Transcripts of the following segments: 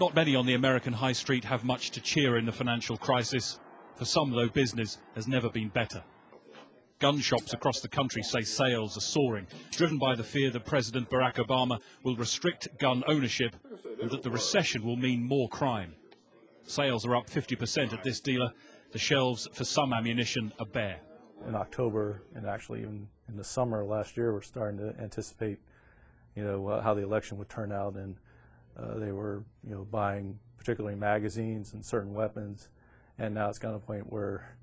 Not many on the American high street have much to cheer in the financial crisis. For some, though, business has never been better. Gun shops across the country say sales are soaring, driven by the fear that President Barack Obama will restrict gun ownership and that the recession will mean more crime. Sales are up 50% at this dealer. The shelves for some ammunition are bare. In October, and actually even in the summer last year, we're starting to anticipate, how the election would turn out, and they were, buying particularly magazines and certain weapons, and now it's gotten to a point where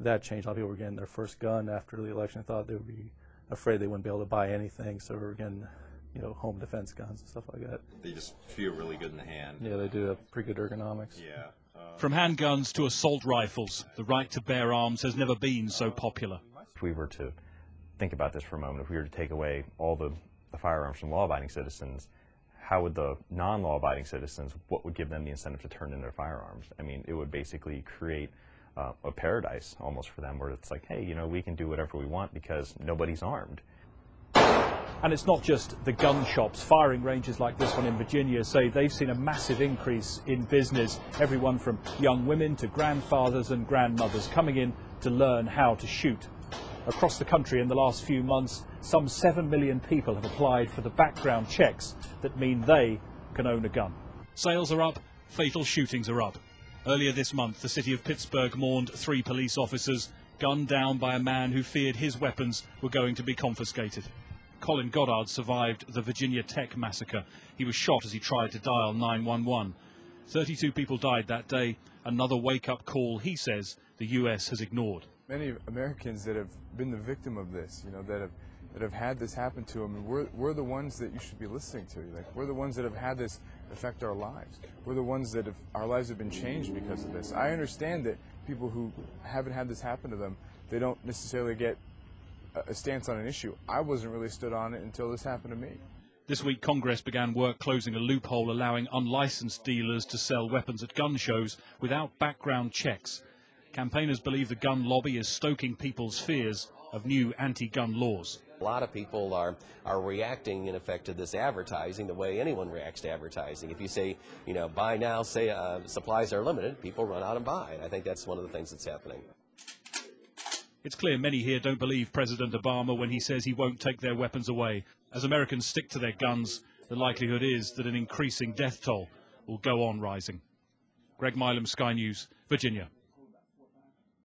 that changed. A lot of people were getting their first gun after the election. They thought they would be afraid they wouldn't be able to buy anything, so we were getting, home defense guns and stuff like that. They just feel really good in the hand. Yeah, they do have pretty good ergonomics. Yeah. From handguns to assault rifles, the right to bear arms has never been so popular. If we were to think about this for a moment, if we were to take away all the firearms from law-abiding citizens, how would the non-law-abiding citizens, what would give them the incentive to turn in their firearms? I mean, it would basically create a paradise almost for them, where it's like, hey, we can do whatever we want because nobody's armed. And it's not just the gun shops. Firing ranges like this one in Virginia say they've seen a massive increase in business. Everyone from young women to grandfathers and grandmothers coming in to learn how to shoot. Across the country in the last few months, some 7 million people have applied for the background checks that mean they can own a gun. Sales are up, fatal shootings are up. Earlier this month, the city of Pittsburgh mourned 3 police officers gunned down by a man who feared his weapons were going to be confiscated. Colin Goddard survived the Virginia Tech massacre. He was shot as he tried to dial 911. 32 people died that day. Another wake-up call, he says, the U.S. has ignored. Many Americans that have been the victim of this, that have had this happen to them, and we're the ones that you should be listening to. Like, we're the ones that have had this affect our lives. We're the ones that our lives have been changed because of this. I understand that people who haven't had this happen to them, they don't necessarily get a stance on an issue. I wasn't really stood on it until this happened to me. This week, Congress began work closing a loophole allowing unlicensed dealers to sell weapons at gun shows without background checks. Campaigners believe the gun lobby is stoking people's fears of new anti-gun laws. A lot of people are reacting, in effect, to this advertising the way anyone reacts to advertising. If you say, buy now, say supplies are limited, people run out and buy. And I think that's one of the things that's happening. It's clear many here don't believe President Obama when he says he won't take their weapons away. As Americans stick to their guns, the likelihood is that an increasing death toll will go on rising. Greg Milam, Sky News, Virginia.